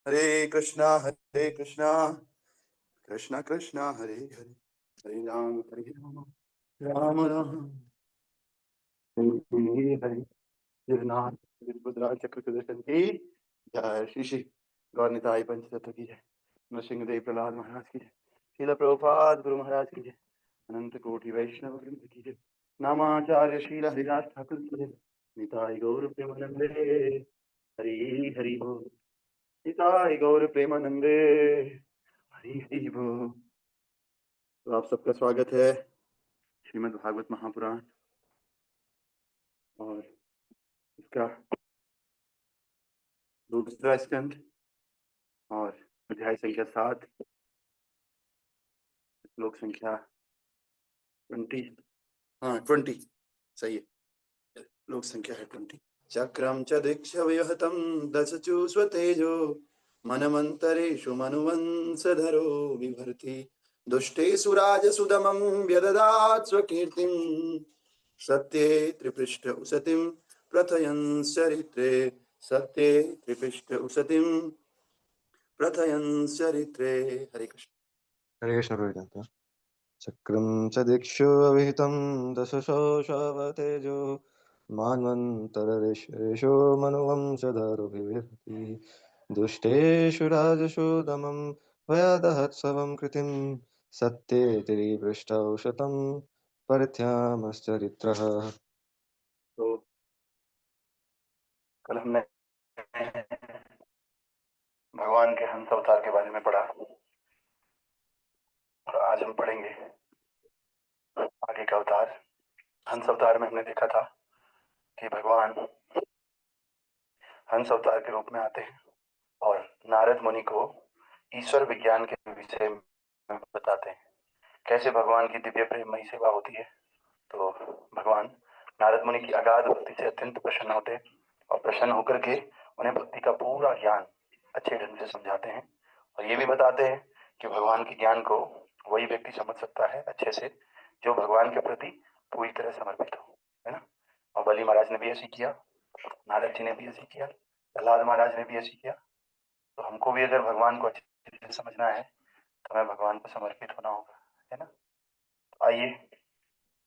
हरे कृष्णा कृष्णा कृष्णा हरे हरे, हरे राम राम राम हरे हरे। गिरनाथ गिरिपतराज चक्र सुदर्शन की जय। श्री श्री गौर निताई पंच तत्व की जय। नृसिंहदेव प्रहलाद महाराज की जय। श्रील प्रभुपाद गुरु महाराज की जय। अनंत कोटि वैष्णव वृंद की जय। नामाचार्य श्रील हरिदास ठाकुर की जय। निताई गौर प्रेमानंदे हरि हरि बोल। निताई गौर प्रेमानंदे हरि हरि बोल। तो आप सबका स्वागत है श्रीमद् भागवत महापुराण और इसका दूसरा स्कंद और अध्याय संख्या 7, श्लोक संख्या 20। हाँ 20 सही है, श्लोक संख्या है 20। चक्रम च दीक्ष विहतम दशचु स्वतेजो मनमंतरेषु मनुवंशधरो बिभर्ति दुष्टेषु राजसुदमं व्यददात् स्वकीर्तिं सत्ये त्रिपृष्ठ उसतिं प्रथयन् चरित्रे सत्ये त्रिपृष्ठ उसतिं प्रथयन् चरित्रे। हरे कृष्ण। हरे कृष्ण प्रभु। चक्रं च दिक्षु अविहितं दशशोषावतेजो मान्वन्तरऋषेषु मनुवंशधरुभिर्ति दुष्टेषु राजसु दमं वयदहत्सवं कृतिं सत्ये त्रिपृष्ठौ शतं परिथ्यामश्चरित्रः। तो कल हमने भगवान के हंस अवतार के बारे में पढ़ा और आज हम पढ़ेंगे आगे का अवतार। हंस अवतार में हमने देखा था कि भगवान हंस अवतार के रूप में आते हैं और नारद मुनि को ईश्वर विज्ञान के विषय में बताते हैं, कैसे भगवान की दिव्य प्रेममयी सेवा होती है। तो भगवान नारद मुनि की अगाध भक्ति से अत्यंत प्रसन्न होते हैं और प्रसन्न होकर के उन्हें भक्ति का पूरा ज्ञान अच्छे ढंग से समझाते हैं और ये भी बताते हैं कि भगवान के ज्ञान को वही व्यक्ति समझ सकता है अच्छे से जो भगवान के प्रति पूरी तरह समर्पित हो, है ना। और बलि महाराज ने भी ऐसे किया, नारद जी ने भी ऐसे किया, प्रहलाद महाराज ने भी ऐसे किया। तो हमको भी अगर भगवान को अच्छे से समझना है तो हमें भगवान को समर्पित होना होगा, है ना। तो आइए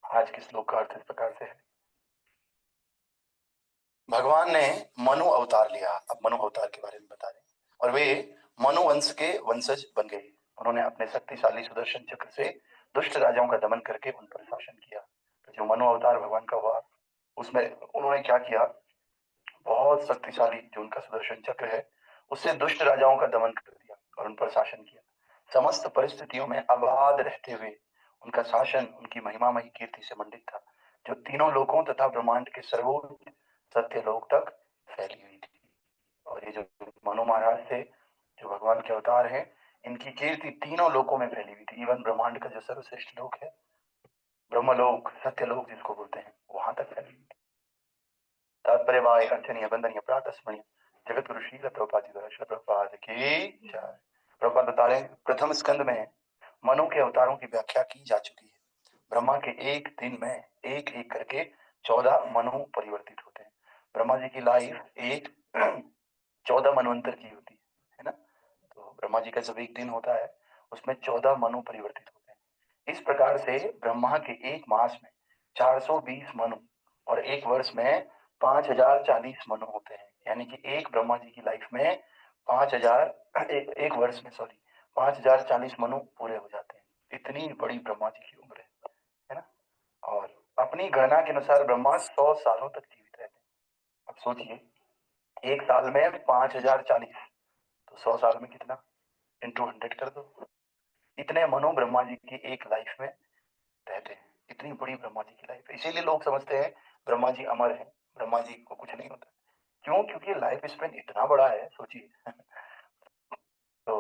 आज के श्लोक का अर्थ इस प्रकार से है। भगवान ने मनु अवतार लिया। अब मनु अवतार के बारे में बता रहे हैं और वे मनु वंश के वंशज बन गए। उन्होंने अपने शक्तिशाली सुदर्शन चक्र से दुष्ट राजाओं का दमन करके उन पर शासन किया। तो जो मनु अवतार भगवान का हुआ उसमें उन्होंने क्या किया, बहुत शक्तिशाली जो उनका सुदर्शन चक्र है उससे दुष्ट राजाओं का दमन कर दिया और उन पर शासन किया। समस्त परिस्थितियों में अबाध रहते हुए उनका शासन उनकी महिमामयी कीर्ति से मंडित था, जो तीनों लोकों तथा ब्रह्मांड के सर्वोच्च सत्य लोक तक फैली हुई थी। और ये जो मनु महाराज थे, जो भगवान के अवतार हैं, इनकी कीर्ति तीनों लोकों में फैली हुई थी। इवन ब्रह्मांड का जो सर्वश्रेष्ठ लोक है, ब्रह्मलोक, सत्यलोक जिसको बोलते हैं, वहां तक फैली हुई थी। तात्पर्य वाय अर्चनीय बंदनीय प्रातस्मरणीय जगत गुरु श्रील प्रभुपाद जी द्वारा श्रील प्रभुपाद की जय। प्रभुपाद बता रहे हैं प्रथम स्कंद में मनु के अवतारों की व्याख्या की जा चुकी है। ब्रह्मा के एक दिन में एक एक करके 14 मनु परिवर्तित होते हैं। ब्रह्मा जी की लाइफ एक 14 मनवंतर की होती है ना। तो ब्रह्मा जी का जब एक दिन होता है उसमें 14 मनु परिवर्तित होते हैं। इस प्रकार से ब्रह्मा के एक मास में 420 मनु और एक वर्ष में 5040 मनु होते हैं। यानी कि एक ब्रह्मा जी की लाइफ में 5000 एक वर्ष में 5040 मनु पूरे हो जाते हैं। इतनी बड़ी ब्रह्मा जी की उम्र है ना। और अपनी गणना के अनुसार ब्रह्मा 100 सालों तक जीवित रहते हैं। अब सोचिए एक साल में 5040, तो 100 साल में कितना, इंटू 100 कर दो। इतने मनु ब्रह्मा जी की एक लाइफ में रहते हैं। इतनी बड़ी ब्रह्मा जी की लाइफ है, इसीलिए लोग समझते हैं ब्रह्मा जी अमर है, ब्रह्मा जी को कुछ नहीं होता। क्यों? क्योंकि लाइफ स्पेन इतना बड़ा है, सोचिए। तो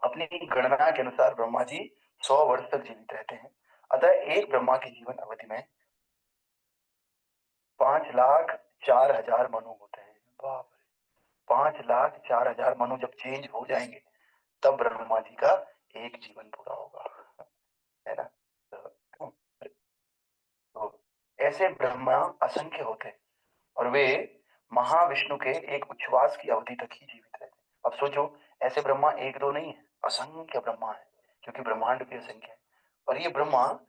अपनी गणना के अनुसार ब्रह्मा जी 100 वर्ष तक जीवित रहते हैं। अतः एक ब्रह्मा की जीवन अवधि में 5,04,000 मनु होते हैं। बाप रे, 5,04,000 मनु जब चेंज हो जाएंगे तब ब्रह्मा जी का एक जीवन पूरा होगा, है ना। तो ऐसे ब्रह्मा असंख्य होते हैं और वे महाविष्णु के एक उच्छ्वास की अवधि तक ही जीवित रहते हैं। अब सोचो, ऐसे ब्रह्मा एक दो नहीं है, असंख्य ब्रह्मा है, क्योंकि ब्रह्मांड भी असंख्य है। और ये ब्रह्मा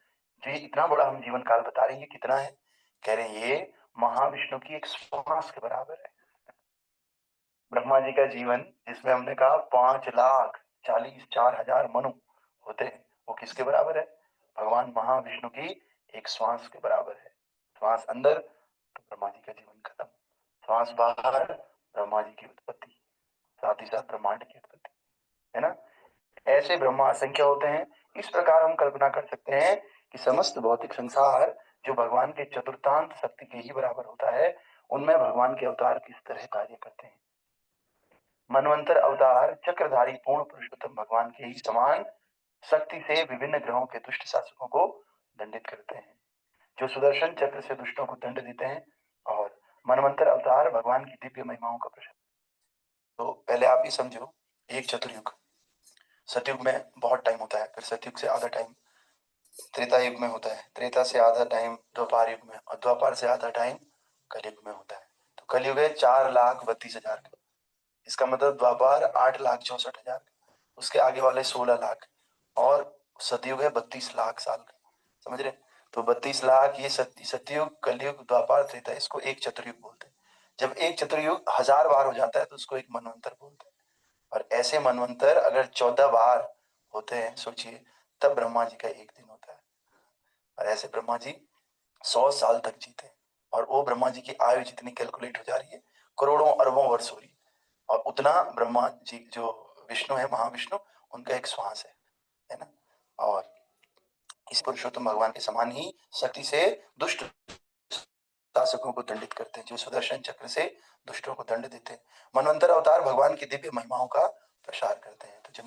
जो ये इतना बड़ा हम जीवन काल बता रहे हैं, ये कितना है? कह रहे हैं ये महाविष्णु की एक श्वास के बराबर है। ब्रह्मा जी का जीवन, जिसमें हमने कहा 5,40,04,000 मनु होते हैं, वो किसके बराबर है? भगवान महाविष्णु की एक श्वास के बराबर है। श्वास अंदर तो ब्रह्मा जी का जीवन खत्म, श्वास बाहर ब्रह्मा जी की उत्पत्ति, साथ ही साथ ब्रह्मांड की उत्पत्ति, है ना? ऐसे ब्रह्मा असंख्य होते हैं। इस प्रकार हम कल्पना कर सकते हैं कि समस्त भौतिक संसार जो भगवान के चतुर्थांत शक्ति के ही बराबर होता है, उनमें भगवान के अवतार किस तरह कार्य करते हैं। मनवंतर अवतार चक्रधारी पूर्ण पुरुषोत्तम भगवान के ही समान शक्ति से विभिन्न ग्रहों के दुष्ट शासकों को दंडित करते हैं, जो सुदर्शन चक्र से दुष्टों को दंड देते हैं। और मनवंतर अवतार भगवान की दिव्य महिमाओं का प्रश्न। तो पहले आप ये समझो, एक चतुर्युग, सतयुग में बहुत टाइम होता है, फिर सतयुग से आधा टाइम त्रेता युग में होता है, त्रेता से आधा टाइम द्वापार युग में, और द्वापार से आधा टाइम कलयुग में होता है। तो कलयुग है 4,32,000 का, इसका मतलब द्वापार 8,64,000 का, उसके आगे वाले 16 लाख, और सतयुग है 32 लाख साल का। समझ रहे? तो 32 लाख, ये सतयुग, कलयुग, द्वापार, त्रेता, इसको एक चतुर्युग बोलते हैं। जब एक चतुर्युग 1,000 बार हो जाता है तो उसको एक मनवंतर बोलते हैं। और ऐसे मनवंतर अगर 14 बार होते हैं, सोचिए, तब ब्रह्मा जी का एक दिन होता है। और ऐसे ब्रह्मा जी 100 साल तक जीते, और वो ब्रह्मा जी की आयु जितनी कैलकुलेट हो जा रही है, करोड़ों अरबों वर्ष हो रही है। और उतना ब्रह्मा जी जो विष्णु है, महाविष्णु, उनका एक श्वास है ना। और इस पुरुषोत्तम भगवान के समान ही शक्ति से दुष्ट शासकों को दंडित करते हैं, जो सुदर्शन चक्र से दुष्टों को दंड देते हैं। मनवंतर अवतार भगवान की दिव्य महिमाओं का प्रसार करते हैं। तो जब